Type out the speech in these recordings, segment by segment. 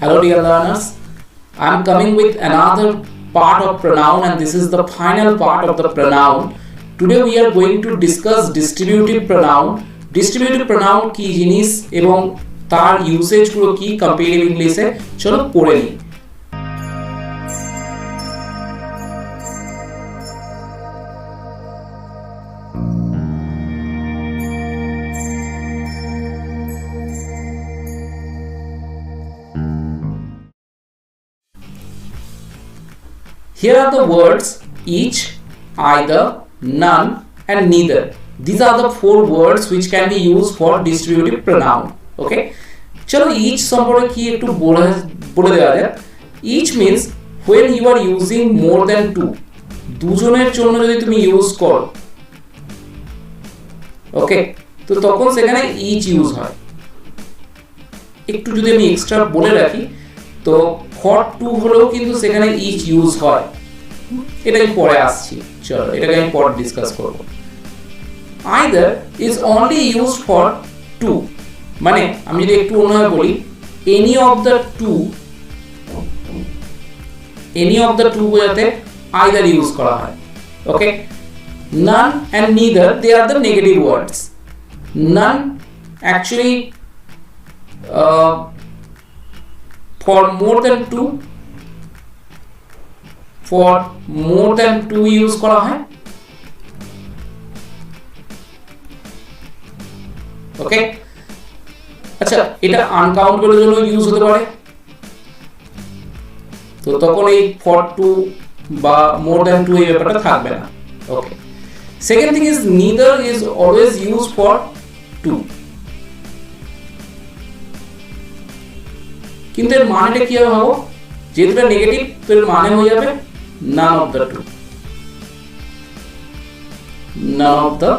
Hello dear learners, I am coming with another part of pronoun, and this is the final part of the pronoun. Today we are going to discuss distributive pronoun. Distributive pronoun কি জিনিস এবং তার usage গুলো কি comparative ইংলিশে, চলো পড়ে নিই। Here are the words each, either, none and neither. These are the four words which can be used for distributive pronoun. Okay, chalo each সম্পর্কে কি একটু বলে দেওয়া যাক। Each means when you are using more than two, দুজনের জন্য যদি তুমি ইউজ করো, ওকে, তো তখন সেখানে each ইউজ হয়। একটু যদি আমি এক্সট্রা বলে রাখি, তো for two হলেও কিন্তু সেখানে each ইউজ হয়। এটা আমি পরে আসছি, চলো এটাকে আমি পরে ডিসকাস করব। Either is only used for two, মানে আমি যদি একটু অন্যভাবে বলি, any of the two বোঝাতে either ইউজ করা হয়। ওকে, none and neither, they are the negative words. None actually for more than two use করা হয়। ওকে, আচ্ছা, এটা আনকাউন্টেবল জন্য ইউজ হতে পারে, তো তখন এই for two বা more than two এই ব্যাপারটা থাকবে না। Okay, second thing is neither is always used for two, কিন্তু এর মানেটা কি হবে ভাবো, যেহেতু এটা নেগেটিভ তো এর মানে হয়ে যাবে none of the two, none of the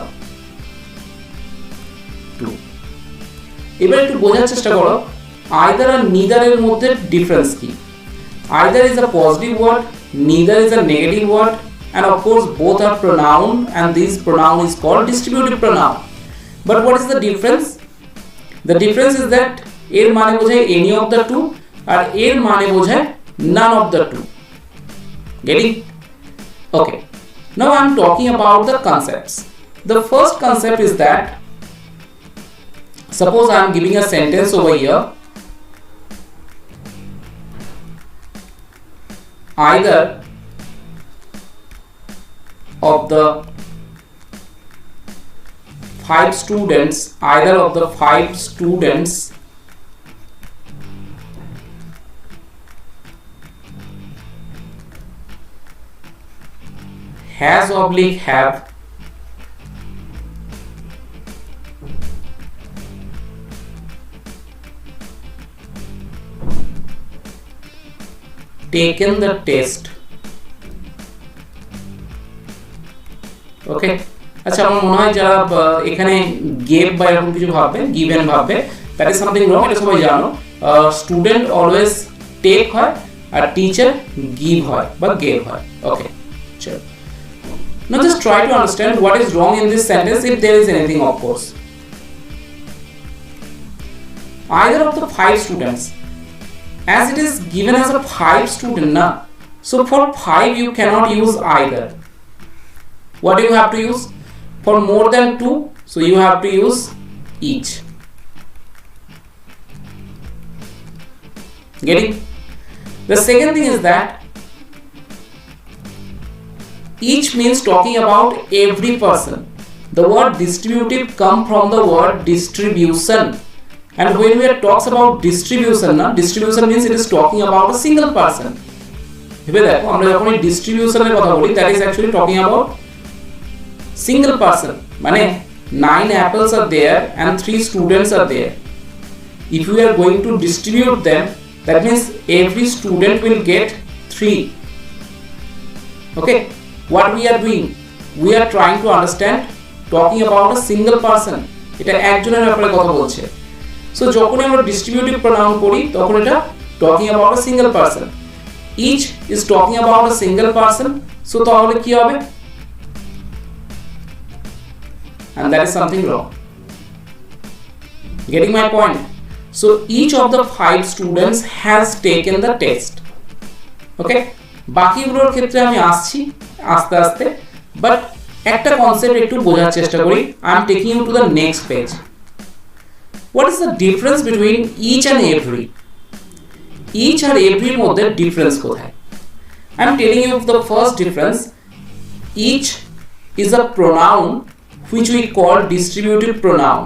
two। এবার একটু বোঝার চেষ্টা করো either আর neither এর মধ্যে ডিফারেন্স কি। Either is a positive word, neither is a negative word, and of course both are pronoun, and this pronoun is called distributive pronoun. But what is the difference? The difference is that এর মানে বোঝায় any of the two আর এর মানে বোঝায় none of the two. Getting? Okay. Now I am talking about the concepts. The first concept is that suppose I am giving a sentence over here. Either of the five students has oblique have taken the test. ওকে, আচ্ছা, আমার মনে হয় যারা এখানে gave বা এরকম কিছু ভাববে, গিভেন ভাববে, দ্যাট ইজ সামথিং রং। এটা সবাই জানো, স্টুডেন্ট অলওয়েজ টেক হয় আর টিচার গিভ হয় বা গেভ হয়। ওকে, চলো, now just try to understand what is wrong in this sentence, if there is anything, of course. Either of the five students, as it is given as a five student na, so for five you cannot use either. What do you have to use? For more than two, so you have to use each. Getting? The second thing is that each means talking about every person. The word distributive come from the word distribution, and when we talks about distribution na, distribution means it is talking about a single person. এবার দেখো, আমরা যখন এই ডিস্ট্রিবিউশনের কথা বলি, that is actually talking about single person, মানে 9 apples are there and 3 students are there. If we are going to distribute them, that means every student will get 3. Okay, what we are doing, we are trying to understand, talking about a single person, এটা একজনের ব্যাপারে কথা বলছে। So যখন আমরা distributive pronoun করি তখন এটা talking about a single person. Each is talking about a single person, so তাহলে কি হবে? And that is something wrong. Getting my point? So each of the 5 students has taken the test. Okay, বাকিগুলোর ক্ষেত্রে আমি আসছি আস্তে আস্তে, but একটা concept একটু বোঝার চেষ্টা করি। I am taking you to the next page. What is the difference between each and every? Each R every এর মধ্যে ডিফারেন্স কোথায়? I am telling you the first difference. Each is a pronoun which we call distributive pronoun.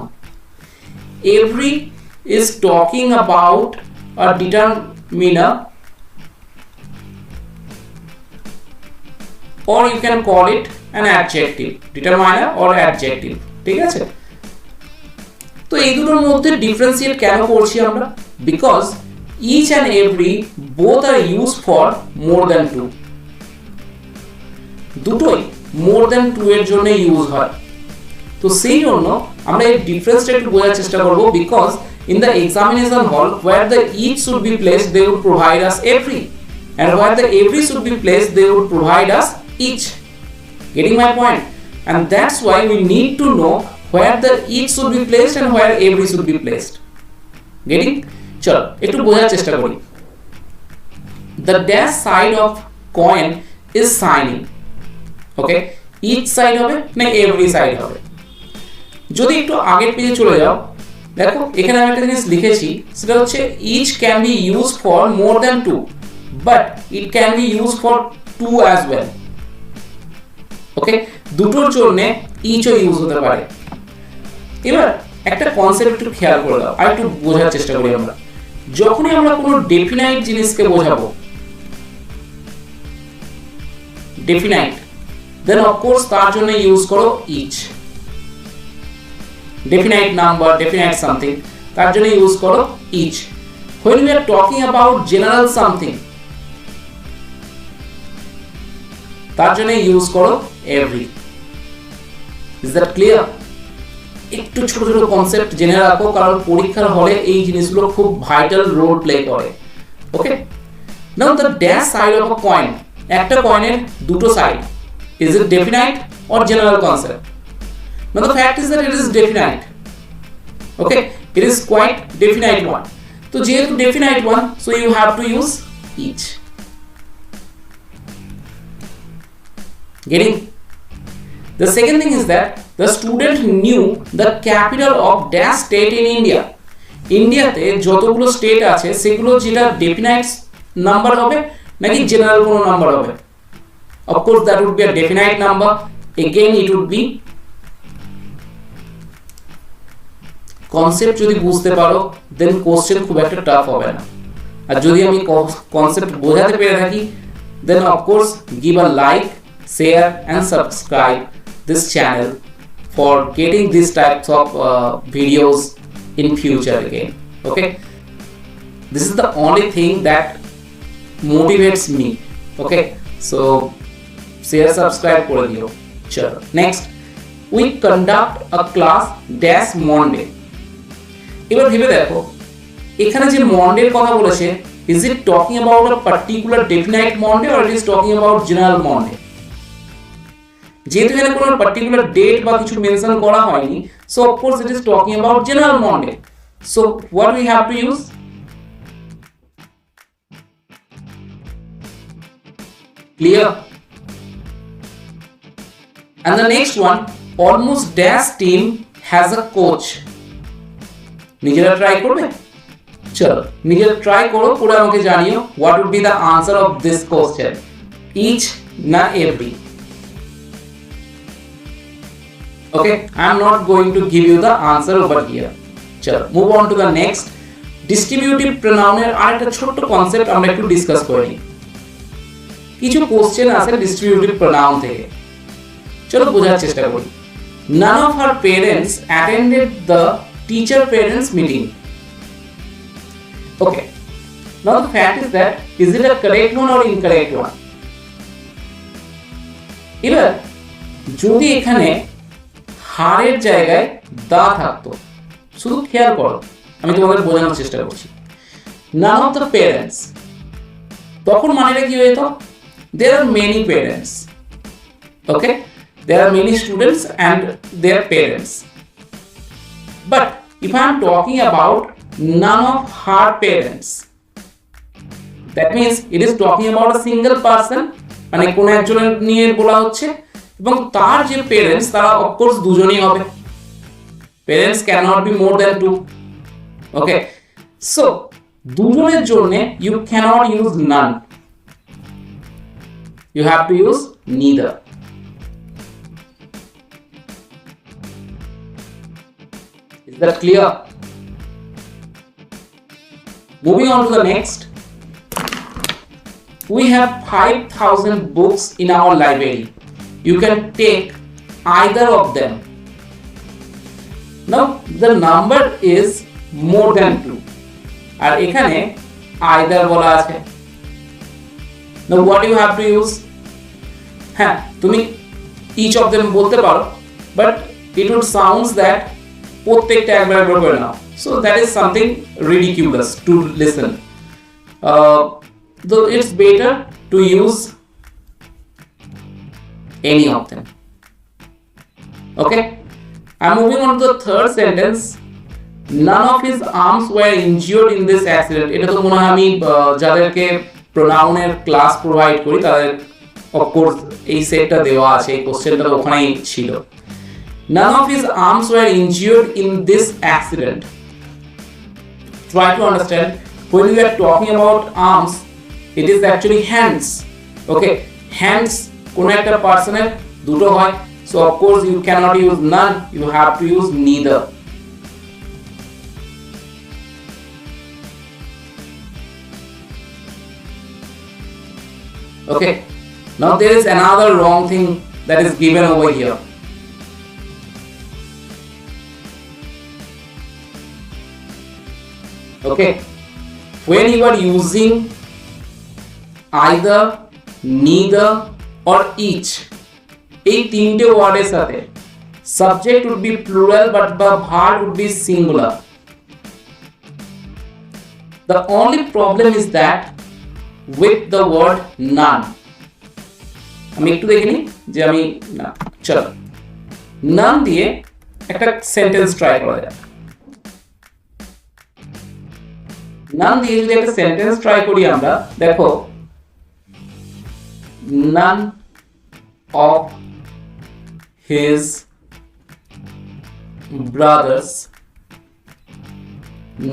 Every is talking about a determiner, or you can call it an adjective, determiner or adjective. ঠিক আছে? তো এই দুটোর মধ্যে differentiate কেন করছি আমরা? Because each and every both are used for more than 2. দুটোই more than 2 এর জন্য ইউজ হয়। তো সেই জন্য আমরা এই ডিফারেন্সটা একটু বোঝার চেষ্টা করব, because in the examination hall where the each should be placed they would provide us every, and where the every should be placed they would provide us each. Getting my point? And that's why we need to know where the each should be placed and where every should be placed. Getting? চলো একটু বোঝার চেষ্টা করি। The dash side of coin is signing. Okay, each side হবে না every side হবে? যদি একটু আগের পেজে চলে যাও, দেখো এখানে আমি একটা জিনিস লিখেছি, সেটা হচ্ছে each can be used for more than 2, but it can be used for 2 as well. ওকে, দুটোর জন্য eachও ইউজ হতে পারে। এবার একটা কনসেপ্ট একটু খেয়াল করে দাও, আর একটু বোঝার চেষ্টা করি আমরা। যখনই আমরা কোনো ডেফিনাইট জিনিসকে বোঝাবো, ডেফিনাইট, দেন অফ কোর্স তার জন্য ইউজ করো each. Definite number, definite something, তার জন্য ইউজ করো each. When we are talking about general something, তার জন্য ইউজ করো every. Is that clear? একটু ছোট ছোট কনসেপ্ট জেনে রাখো, কারণ পরীক্ষার হলে এই জিনিসগুলো খুব ভাইটাল রোল প্লে করে। Okay, now the dash side of a coin, একটা কয়েনের দুটো side, is it definite or general concept? Now the fact is that it is definite. Okay, it is quite definite one. So যেহেতু definite one, so you have to use each. Getting? The second thing is that the student knew the capital of dash state in India. ইন্ডিয়াতে যতগুলো state আছে সেগুলো যেটা definite number হবে নাকি general কোনো number হবে? Of course that would be a definite number. Again it would be concept যদি বুঝতে পারো দেন কোশ্চেন খুব একটা টাফ হবে না। আর যদি আমি কনসেপ্ট বোঝাতে পেরে থাকি, then of course give a like, share and subscribe this channel for getting this types of videos in future again. Okay, this is the only thing that motivates me. Okay, so share, subscribe করে দিও। চলো next, we conduct a class dash Monday. এবার ভেবে দেখো, এখানে যে মন্ডের কথা বলেছে, is it talking about a particular definite Monday or it is talking about general Monday? যেহেতু এখানে কোনো পার্টিকুলার ডেট বা কিছু মেনশন করা হয়নি, so of course it is talking about general Monday. So what we have to use? Clear? And the next one, almost dash team has a coach. নিজেরা try করবে? চলো নিজেরা ট্রাই করো, করে আমাকে জানিও what would be the answer of this question. Each না every? Okay, I am not going to give you the answer over here. চলো move on to the next. Distributive pronoun এর আরেকটা ছোট্ট কনসেপ্ট আমরা একটু ডিসকাস করে নিই। কিছু কোশ্চেন আছে ডিস্ট্রিবিউটিভ প্রোনাউন থেকে, চলো বোঝার চেষ্টা করি। None of her parents attended the teacher parents meeting. Okay, now the fact is that is it a correct one or incorrect one? এবার যদি এখানে হারের জায়গায় দা থাকতো, শুধু খেয়াল করো, আমি তোমাদের বোঝানোর চেষ্টা করছি। None of the parents, তখন মানেটা কি হতো? There are many parents. Okay, there are many students and their parents. But if I am talking about none of her parents. That means it is talking about a single person, মানে কোন একজনের নিয়ে বলা হচ্ছে, এবং তার যে parents তারা of course দুজনই হবে. Parents cannot be more than two. Okay, so দুজনের জন্য you cannot use none. You have to use neither. Is that clear? Moving on to the next. We have 5,000 books in our library. You can take either of them. Now the number is more than 2. আর এখানে either বলা আছে. Now what you have to use? হ্যাঁ, তুমি each of them বলতে পারো, but it would sounds that প্রত্যেকটা একবার করে নাও. So that is something ridiculous to listen. Though it's better to use any of them. Okay, I'm moving on to the third sentence. None of his arms were injured in this accident. এটা তো মনে হয় আমি যাদেরকে প্রোনাউনের class provide করি তাদের of course এই সেটটা দেওয়া আছে, এই কোশ্চেনটা ওখানেই ছিল. None of his arms were injured in this accident. Try to understand, when we are talking about arms, it is actually hands. Okay, hands কোন একটা পার্সনের দুটো হয়, so of course you cannot use none, you have to use neither. Okay, now there is another wrong thing that is given over here. Okay, when you are using either, neither or each, এই তিনটে ওয়ার্ডের সাথে subject would be plural but the verb would be singular. The only problem is that with the word none. আমি একটু দেখে নিই যে আমি না, চলো none দিয়ে একটা সেন্টেন্স ট্রাই করা যাক. none দিয়ে যদি একটা সেন্টেন্স ট্রাই করি আমরা, দেখো none of his brothers,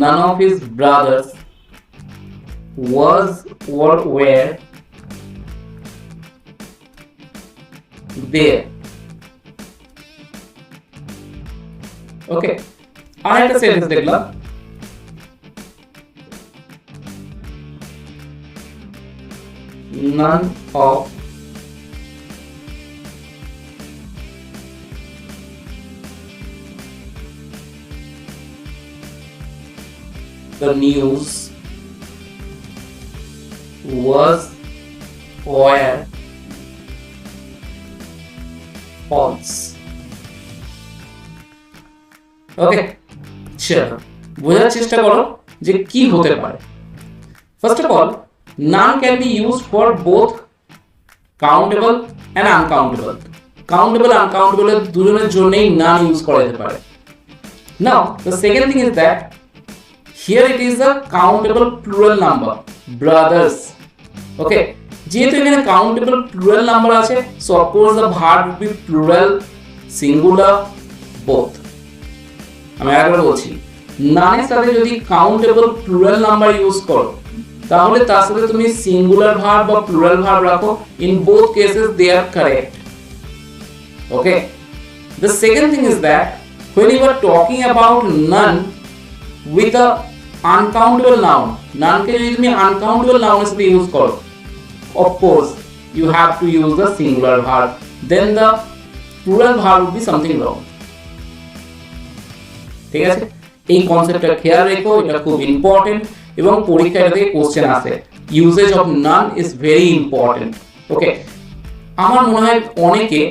none of his brothers was or were there. Okay, আরেকটা সেন্টেন্স দেখলাম, none of the news was were false. Okay, চলো বোঝার চেষ্টা করো যে কি হতে পারে. First of all, none can be used for both countable and uncountable. Countable uncountable দুজনের জন্যই none ইউজ করা যেতে পারে. Now the second thing is that here it is a countable plural number, brothers. Okay, যেহেতু এখানে countable plural number আছে, so of course the verb would be plural, singular, both. আমি আরেকবার বলছি, none এর সাথে যদি countable plural number ইউজ করো তাহলে তার সাথে তুমি সিঙ্গুলার ভার্ব বা প্লুরাল ভার্ব রাখো, in both cases they are correct. Okay, the second thing is that when you are talking about none with a uncountable noun, none কে যদি তুমি uncountable noun এর সাথে ইউজ করো, of course you have to use the singular verb, then the plural verb would be something wrong. ঠিক আছে, এই কনসেপ্টটা খেয়াল রেখো, এটা খুব ইম্পর্টেন্ট এবং পরীক্ষায় থেকে কোশ্চেন আসে. Usage of none is very important. Okay, আমার মনে হয় অনেকে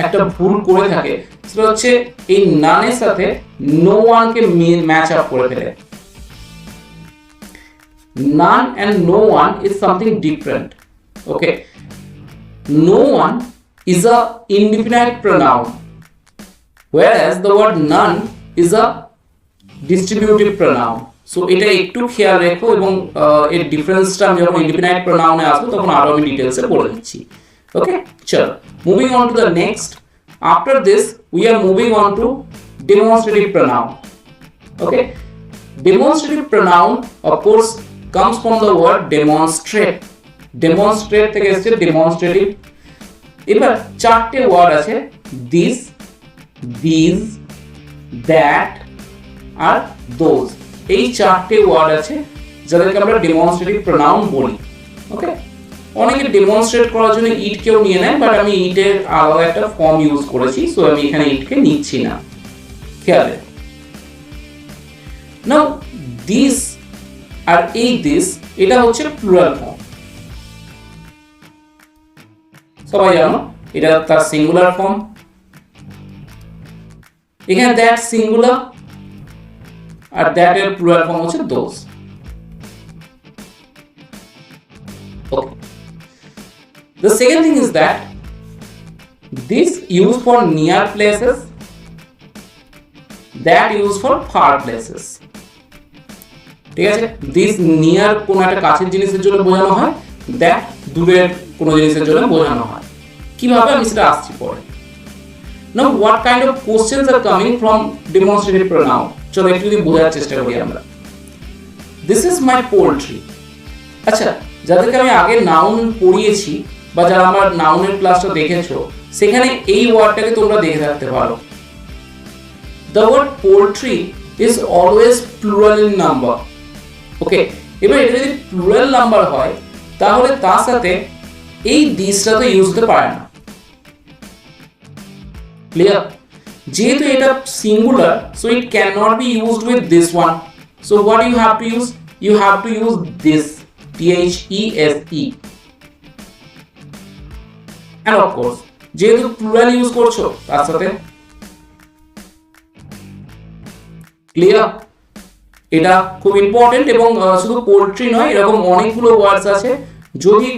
একটা ভুল করে থাকে, সেটা হচ্ছে এই নানের সাথে নো ওয়ানকে ম্যাচ আপ করে ফেলে. None and no one is something different. Okay, no one is a indefinite pronoun, whereas the word none is a distributive pronoun. So এটা একটু খেয়াল রেখো এবং এর ডিফারেন্সটা আমি যখন ইনডিফিনাইট প্রোনাউনে আসবো তখন আরো আমি ডিটেইলসে বলে দিচ্ছি। ওকে, চলো moving on to the next. After this we are moving on to demonstrative pronoun. Okay, demonstrative pronoun of course comes from the word demonstrate. Demonstrate থেকে এসেছে demonstrative। এবার চারটে ওয়ার্ড আছে, this, these, that R those। এই চারটে word আছে যাদেরকে আমরা ডেমনস্ট্রেটিভ প্রোনাউন বলি। ওকে, অনেকে ডেমনস্ট্রেট করার জন্য ইট কেও নিয়ে নেয়, বাট আমি ইটের আলাদা একটা ফর্ম ইউজ করেছি, সো আমি এখানে ইটকে নিচ্ছি না। খেয়াল রেখো। নাও দিস আর এই দিস এটা হচ্ছে প্লুরাল ফর্ম, সবাই জানো এটা তার সিঙ্গুলার ফর্ম। এখানে দ্যাট সিঙ্গুলার আর দ্যাট এর প্লুরাল ফর্ম হচ্ছে those. Okay, the second thing is that this used for near places, that used for far places। ঠিক আছে, দিস নিয়ার কোন একটা কাছের জিনিসের জন্য বোঝানো হয়, দ্যাট দূরের কোন জিনিসের জন্য বোঝানো হয়। কিভাবে আমি সেটা আসছি পরে। Now what kind of questions are coming from demonstrative pronoun, চলো একটু যদি বোঝার চেষ্টা করি আমরা। This is my poultry. আচ্ছা, যাদেরকে আমি আগে নাউন পড়িয়েছি বা যারা আমার নাউনের ক্লাসটা দেখেছো, সেখানে এই ওয়ার্ডটাকে তোমরা দেখে থাকতে পারো। The word poultry is always plural in number। Okay, এবার এটা যদি প্লুরাল নাম্বার হয় তাহলে তার সাথে এই দিসটা তো ইউজ হতে পারে না। ক্লিয়ার? যেহেতু এটা singular, so it can not be used with this one. So what you have to use? You have to use this, THESE। and of course যেহেতু প্লুরাল ইউজ করছো তার সাথে। ক্লিয়ার? এটা খুব ইম্পর্টেন্ট। এবং শুধু পোল্ট্রি নয়, এরকম অনেকগুলো ওয়ার্ডস আছে। যদি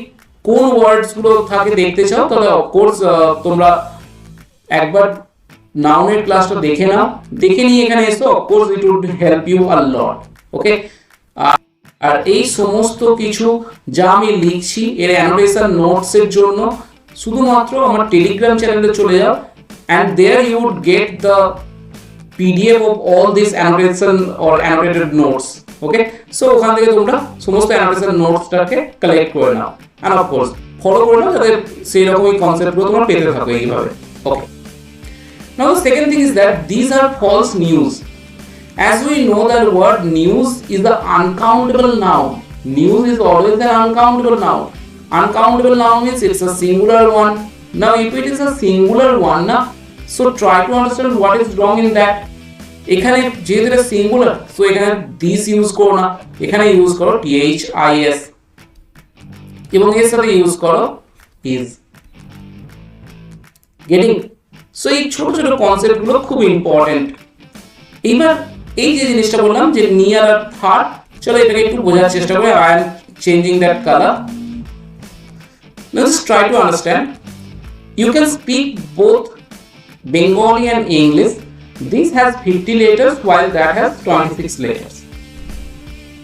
কোন ওয়ার্ডস গুলো থাকে দেখতে চাও তাহলে অফকোর্স তোমরা একবার নাউনের ক্লাসটা দেখে নাও, দেখে নিয়ে এখানে এসো, of course it would help you a lot. Okay, আর এই সমস্ত কিছু যা আমি লিখছি এর অ্যানোটেশন নোটস এর জন্য শুধুমাত্র আমার টেলিগ্রাম চ্যানেলে চলে যাও, and there you would get the PDF of all these annotation or annotated notes। Okay, so ওখান থেকে তোমরা সমস্ত annotation নোটসটাকে কালেক্ট করে নাও, and of course ফলো করে নাও যাতে সেই রকমই কনসেপ্টগুলো তোমরা পেতে থাকো এইভাবে। ওকে, now the second thing is that these are false news। As we know that word news is the uncountable noun। News is always an uncountable noun। Uncountable noun means it's a singular one। Now if it is a singular one na, so try to understand what is wrong in that। এখানে যেহেতু এটা singular, so এখানে this use করো না, এখানে use করো THIS এবং এর সাথে ইউজ করো is। গেটিং? সো এই ছোট ছোট কনসেপ্ট গুলো খুব ইম্পর্টেন্ট। এইবার এই যে জিনিসটা বললাম যে নিয়ার আর ফার, চলো এটাকে একটু বোঝার চেষ্টা করি। I am changing that colour. Let's try to understand। You can speak both Bengali and English। This has 50 letters while that has 26 letters।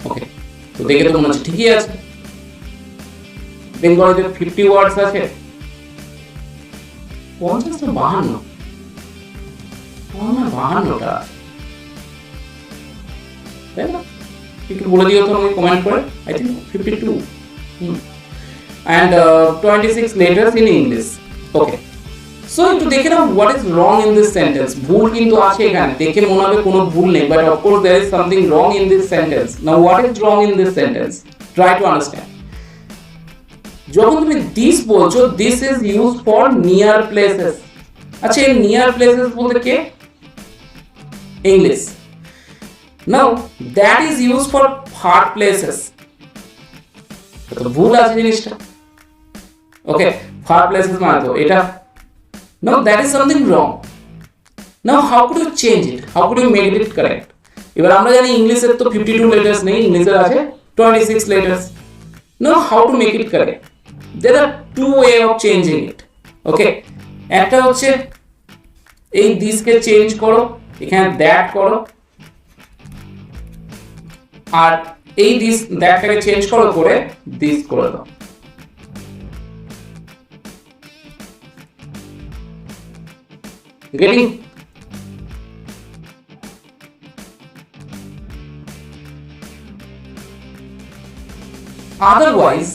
Okay, তো দেখে তো মনে হচ্ছে ঠিকই আছে। বেঙ্গলিতে 50 ওয়ার্ডস আছে, 50 তো 52, 52টা, তাই না? একটু বলে দিও তো আমাকে কমেন্ট করে। I think 52 and 26 letters in English। Okay, so একটু দেখে নাও what is wrong in this sentence। ভুল কিন্তু আছে এখানে, দেখে মনে হবে কোনো ভুল নেই, but of course there is something wrong in this sentence। Now what is wrong in this sentence? Try to understand। যখন তুমি this বলছো, this is used for near places। আচ্ছা, এই near places বলতে কে? English। Now that is used for far places। তো ভুল আছে জিনিসটা। ওকে, far places মানে তো এটা। Now that is something wrong। Now how could you change it? How could you make it correct? এবার আমরা জানি ইংলিশের তো 52 letters নেই, ইংলিশের আছে 26 letters। Now how to make it correct? There are two way of changing it। Okay, একটা হচ্ছে এই this কে চেঞ্জ করো, এখানে that করো, আর এই দিস দ্যাটটাকে চেঞ্জ করে দিস করে দাও। গেটিং? আদারওয়াইজ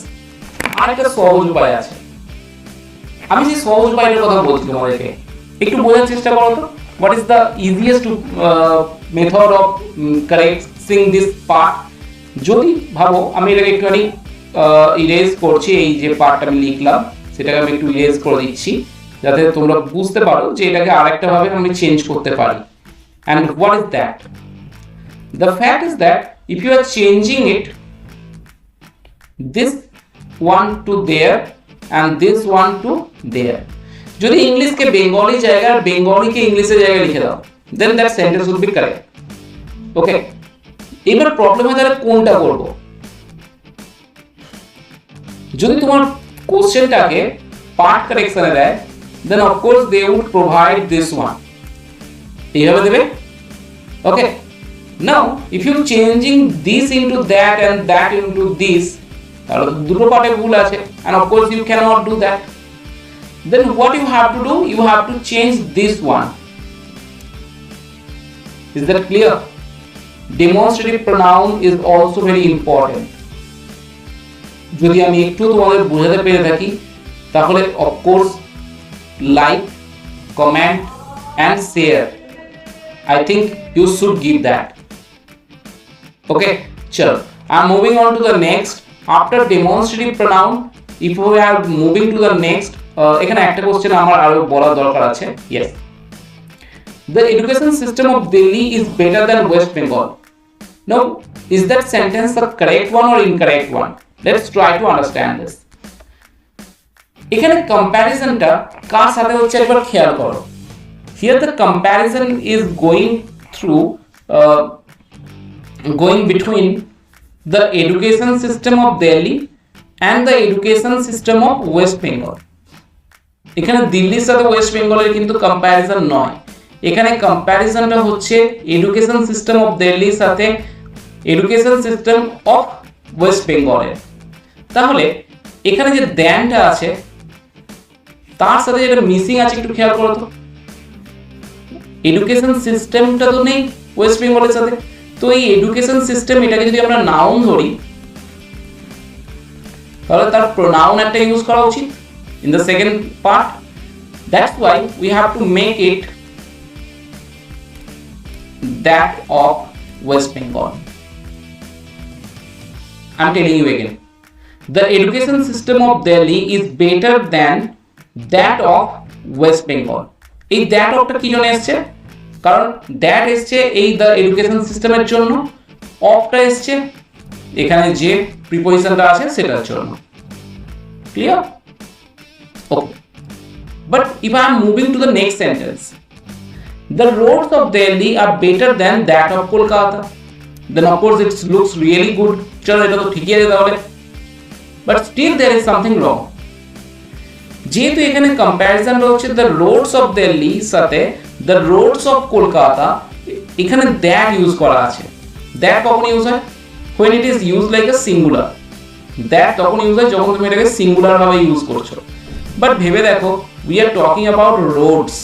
আরেকটা সহজ উপায় আছে। আমি যে সহজ উপায়টার কথা বলছি তোমাদেরকে, একটু বোঝার চেষ্টা করো তো। What is the easiest method of correcting this part? যদি ভাবো আমি এটাকে একটুখানি ইরেজ করছি, এই যে পার্টটা আমি লিখলাম সেটাকে আমি একটু ইরেজ করে দিচ্ছি যাতে তোমরা বুঝতে পারো যে এটাকে আরেকটা ভাবে আমি চেঞ্জ করতে পারি। And what is that? The fact is that if you are changing it, this one to there and this one to there, যদি ইংলিশকে বেঙ্গলি জায়গায় আর বেঙ্গলিকে ইংলিশের জায়গায় লিখে দাও, then that sentence will be correct. ওকে, এবার প্রবলেম হয় তাহলে কোনটা করব? যদি তোমার কোশ্চেনটাকে পার্ট কারেকশনে দেয়, then of course they would provide this one. এইভাবে দেবে। ওকে, now if you changing this into that and that into this, তাহলে দুটো পার্টে ভুল আছে, and of course you cannot do that. Then what you have to do, you have to change this one. Is that clear? Demonstrative pronoun is also very important. যদি আমি একটু তোমাদের বোঝাতে পেরে থাকি তাহলে of course like, comment and share, I think you should give that. Okay, chalo, I'm moving on to the next. After demonstrative pronoun, if we are moving to the next, এখানে একটা কোশ্চেন আমার আরো বলা দরকার আছে। Yes, the education system of Delhi is better than West Bengal. Now, is that sentence the correct one or incorrect one? Let's try to understand this. এখানে কম্প্যারিজনটা কার সাথে হচ্ছে একবার খেয়াল করো। Here the comparison is going between the education system of Delhi and the education system of West Bengal. এখানে দিল্লির সাথে West বেঙ্গলের কিন্তু কম্প্যারিজন নয়, এখানে কম্প্যারিজনটা হচ্ছে এডুকেশন সিস্টেম অফ দিল্লির সাথে এডুকেশন সিস্টেম অফ ওয়েস্ট বেঙ্গলের। তাহলে এখানে যে দ্যানটা আছে তার সাথে যেটা মিসিং আছে একটু খেয়াল করো তো। এডুকেশন সিস্টেমটা তো নেই ওয়েস্ট বেঙ্গলের সাথে, তো এই এডুকেশন সিস্টেম এটাকে যদি আমরা নাউন ধরি তাহলে তার প্রোনাউন একটা ইউজ করা উচিত in the second part. That's why we have to make it that of West Bengal. I'm telling you again, the education system of Delhi is better than that of West Bengal. এই that of টা কি জন্য এসেছে? কারণ that এসেছে এই the education system এর জন্য, of টা এসেছে এখানে যে প্রিপোজিশনটা আছে সেটার জন্য। Clear? Okay. But if I am moving to the next sentence, the roads of Delhi are better than that of Kolkata, then of course it looks really good. চলো এটা তো ঠিকই আছে তাহলে, but still there is something wrong. যেহেতু এখানে কম্প্যারিজনটা হচ্ছে the roads of Delhi সাথে the roads of Kolkata, এখানে that ইউজ করা আছে। that কখন ইউজ হয়? when it is used like a singular. that তখন ইউজ হয় যখন তুমি এটাকে সিঙ্গুলার ভাবে ইউজ করছো। বাট ভেবে দেখো, we are talking about roads.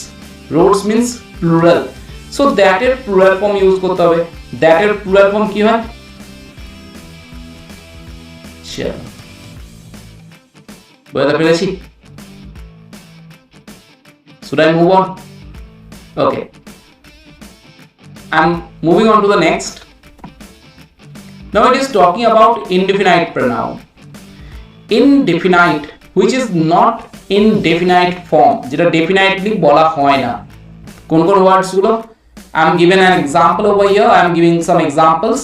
roads means plural, so that এর plural form ইউজ করতে হবে। that এর plural form কি হয়? চলো বুঝতে পেরেছি? should I move on? Okay, I'm moving on to the next. Now it is talking about indefinite pronoun. Indefinite, which is not indefinite form, যেটা definitely বলা হয় না। কোন কোন ওয়ার্ডস গুলো? I am given an example over here. I am giving some examples.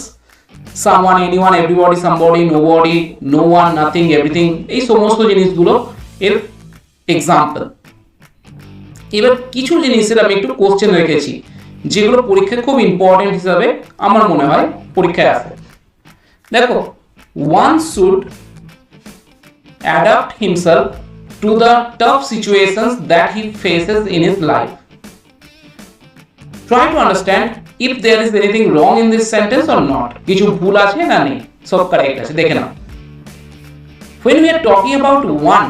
someone, anyone, everybody, somebody, nobody, no one, nothing, everything, এই সমস্ত জিনিসগুলো এর এক্সাম্পল। এবার কিছু জিনিসের আমি একটু কোশ্চেন রেখেছি যেগুলো পরীক্ষায় খুব ইম্পর্টেন্ট হিসাবে আমার মনে হয় পরীক্ষায় আসে। দেখো, one should adapt himself to the tough situations that he faces in his life. Try to understand if there is anything wrong in this sentence or not. কিছু ভুল আছে না নেই, সব কারেক্ট আছে, দেখে নাও। When we are talking about one,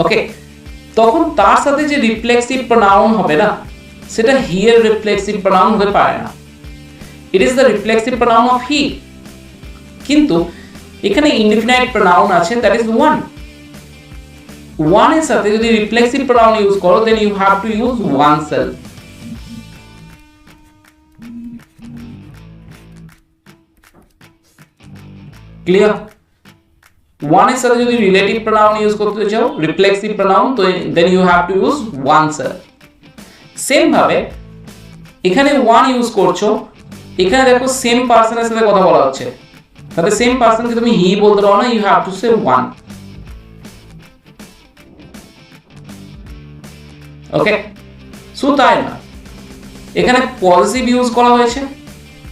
okay, তখন তার সাথে যে রিফ্লেক্সিভ প্রোনাউন হবে না, সেটা হি এর রিফ্লেক্সিভ প্রোনাউন হতে পারে না। It is the reflexive pronoun of he. কিন্তু এখানে indefinite pronoun আছে, that is one. One এর সাথে যদি reflexive pronoun ইউজ করো, then you have to use oneself. Clear? One এর সাথে যদি relative pronoun ইউজ করতে চাও, reflexive pronoun, তো then you have to use oneself. Same ভাবে এখানে one ইউজ করছো, এখানে দেখো সেম পারসনের সাথে কথা বলা হচ্ছে, তাহলে সেম পারসনকে তুমি হি বলতে পারো না, you have to say one. Okay, so তাই না, এখানে পজিটিভ ইউজ করা হয়েছে,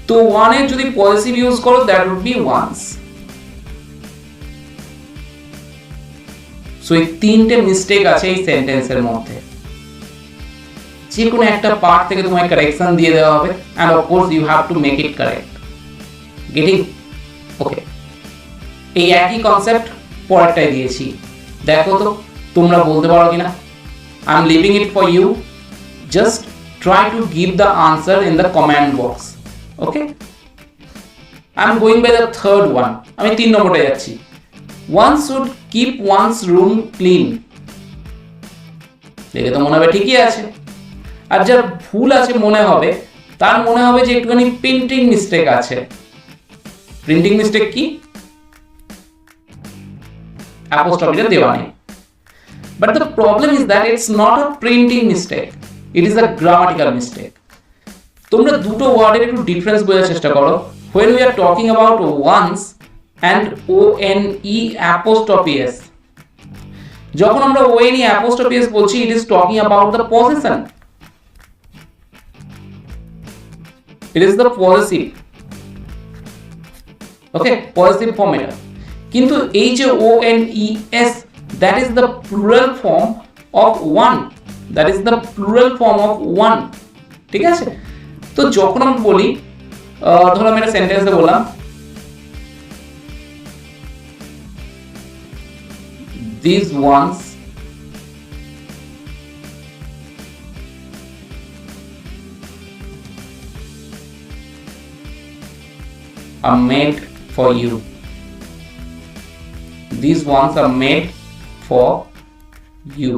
তো ওয়ান এর যদি পজিটিভ ইউজ করো that would be one's. So এই তিনটে মিস্টেক আছে এই সেন্টেন্সের মধ্যে, যে কোনো একটা পার্ট থেকে তোমায় কারেকশন দিয়ে দেওয়া হবে, and of course you have to make it correct. Getting? Okay. এই একই কনসেপ্ট পরেরটাই দিয়েছি, দেখো তো তোমরা বলতে পারো কিনা। I am leaving it for you. Just try to give the answer in the comment box. Okay? I am going by the third one. আমি 3 নম্বরে যাচ্ছি। One should keep one's room clean. দেখে তো মনে হবে ঠিকই আছে, আর যার ভুল আছে মনে হবে, তার মনে হবে যে একটুখানি প্রিন্টিং মিস্টেক আছে। প্রিন্টিং মিস্টেক কি? অ্যাপোস্ট্রফিটা দেওয়া নেই। But the problem is that it's not a printing mistake, it is a grammatical mistake. তোমরা দুটো ওয়ার্ডের একটু ডিফারেন্স বোঝার চেষ্টা করো। When we are talking about ones and one apostrophe s, যখন আমরা one apostrophe s বলছি, it is talking about the possession. It is the possessive. Okay, possessive form এটা। কিন্তু এই যে ones, that is the plural form of one. That is the plural form of one. ঠিক আছে? তো যখন আমি বলি, ধরো আমি একটা সেন্টেন্সে বললাম, these ones are made for you. These ones are made for you.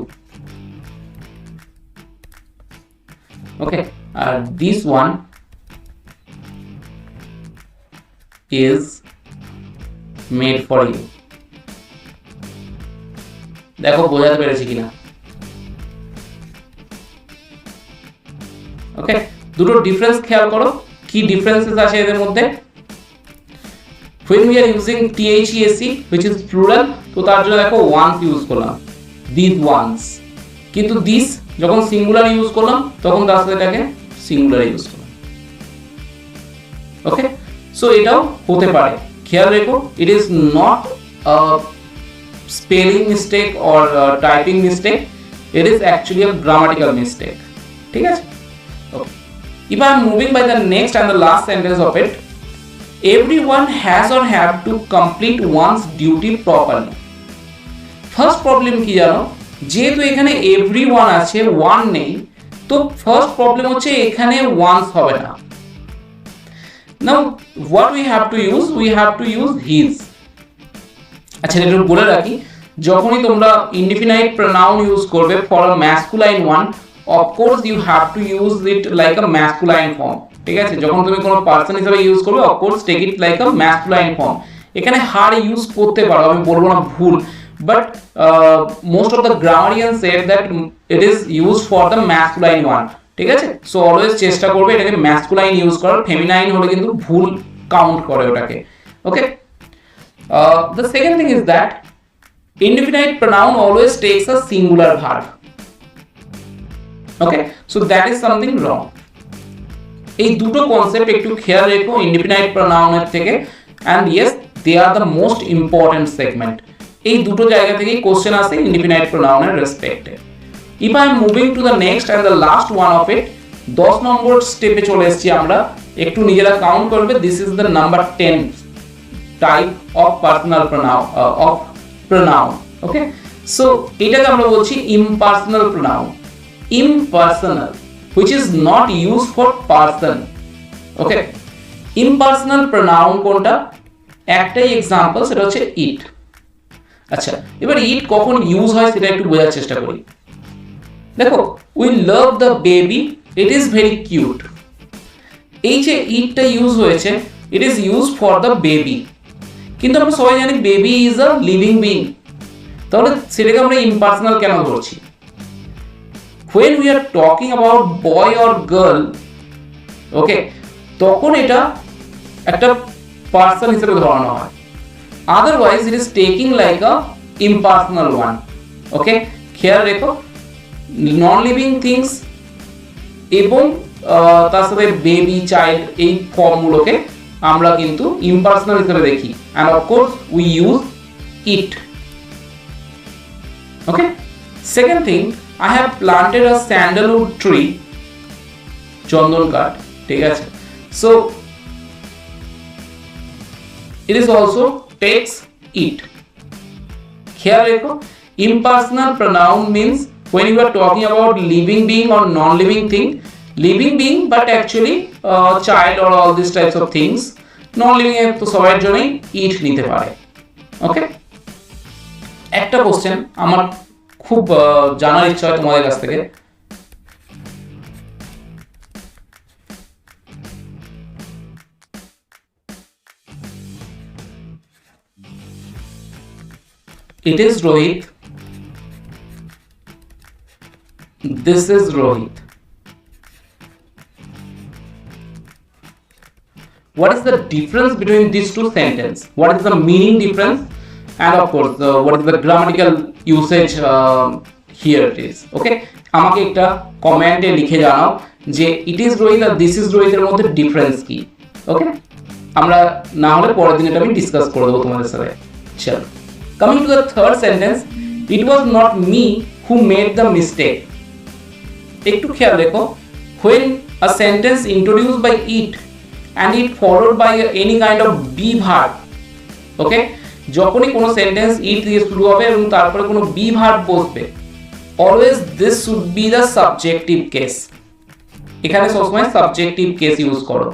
Okay, this one is made for you. দেখো বোঝাতে পেরেছি কিনা। ওকে, দুটো ডিফারেন্স খেয়াল করো, কি ডিফারেন্সেস আছে এদের মধ্যে। When we are using THESE, which is plural, তো তার জন্য দেখো ones ইউজ করলাম, these ones। কিন্তু this যখন সিঙ্গুলার ইউজ করলাম, তখন তার সাথে এটাকে সিঙ্গুলার ইউজ করলাম। ওকে, সো এটাও হতে পারে, খেয়াল রেখো। It is not a spelling mistake or typing mistake, it is actually a grammatical mistake. ঠিক আছে? Okay. If I am moving by the next and the last sentence of it, everyone has or have to complete one's duty properly. First problem কি জানো, যেহেতু এখানে everyone আছে, one নেই, তো first problem হচ্ছে এখানে once হবে না। Now what we have to use, we have to use his. আচ্ছা, এটা বলে রাখি, যখনই তোমরা indefinite pronoun ইউজ করবে for a masculine one, of course you have to use it like a masculine form. ঠিক আছে, যখন তুমি কোনো পারসন হিসেবে ইউজ করবে, of course take it like a masculine form. এখানে হার ইউজ করতে পারো, আমি বলবো না ভুল, but most of the grammarians said that it is used for the masculine one. ঠিক আছে, সো অলওয়েজ চেষ্টা করবে এটাকে masculine ইউজ করার, ফেমিনাইন হলে কিন্তু ভুল কাউন্ট করে ওটাকে। ওকে, the second thing is that indefinite pronoun always takes a singular verb. Okay, so that is something wrong. এই দুটো কনসেপ্ট একটু খেয়াল রেখো indefinite pronoun এর থেকে, and yes, they are the most important segment. এই দুটো জায়গা থেকে কোশ্চেন আসে indefinite pronoun এর রেসপেক্টে। If I am moving to the next and the last one of it, 10 নম্বর স্টেপে চলে এসেছি আমরা, একটু নিজেরা কাউন্ট করবে। This is the number 10 type of personal pronoun. Okay, so এটাকে আমরা বলছি impersonal pronoun. Impersonal which is not used for person. Okay, impersonal pronoun কোনটা? একটাই এক্সাম্পল, সেটা হচ্ছে ইট। আচ্ছা, এবার ইট কখন ইউজ হয় সেটা একটু বোঝার চেষ্টা করি। দেখো, we love the baby, it is very cute. এই যে ইটটা ইউজ হয়েছে, it is use for the baby, কিন্তু আমরা সবাই জানি baby is a living being, তাহলে সেটাকে আমরা ইম্পার্সোনাল কেন ধরছি? when we are talking about boy or girl, ওকে, তখন এটা একটা পার্সন হিসেবে ধরানো হয়, otherwise it is taking like a impersonal one. ওকে, খেয়াল রেখো, নন লিভিং থিংস এবং তার সাথে বেবি, চাইল্ড, এই ফর্মগুলোকে আমরা কিন্তু ইম্পার্সোনাল হিসেবে দেখি, and of course we use it. Okay, second thing, I have planted a sandalwood tree, চন্দন কাঠ, ঠিক আছে? So it is also takes it. খেয়াল রেখো, impersonal pronoun means when you are talking about living being or non-living thing, living being but actually child or all these types of things, non-living এর তো সবার জন্যই it নিতে পারে। ওকে, একটা question আমার খুব জানার ইচ্ছা হয় তোমাদের কাছ থেকে, it is Rohit, this is Rohit, what is the difference between these two sentences? What is the meaning difference? And of course what is the grammatical usage here it is. Okay, আমাকে একটা কমেন্টে লিখে জানাও যে it is Rohit R this is Rohit এর মধ্যে difference কি। ওকে, আমরা না হলে পরের দিন এটা আমি ডিসকাস করে দেবো তোমাদের সাথে। চলো, coming to the third sentence, it was not me who made the mistake. একটু খেয়াল রেখো, when a sentence introduced by it and it followed by any kind of be verb, okay, যখনই কোনো সেন্টেন্স ইট দিয়ে শুরু হবে এবং তারপরে কোনো বি ভার্ব বসবে, always this should be the subjective case. এখানে সবসময় সাবজেক্টিভ কেস ইউজ করো।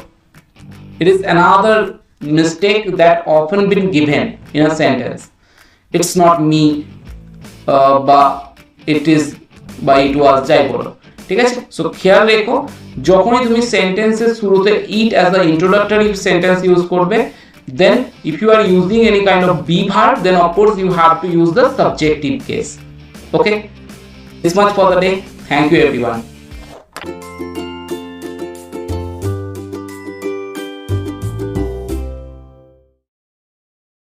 It is another mistake that often been given in a sentence. It's not me বা ইট ইজ বা ইট ওয়াজ, যাই বলো, ঠিক আছে? সো খেয়াল রেখো, যখনই তুমি সেন্টেন্সের শুরুতে it as a introductory sentence use করবে, then if you are using any kind of be verb, then of course you have to use the subjective case. Okay, this much for the day. Thank you everyone.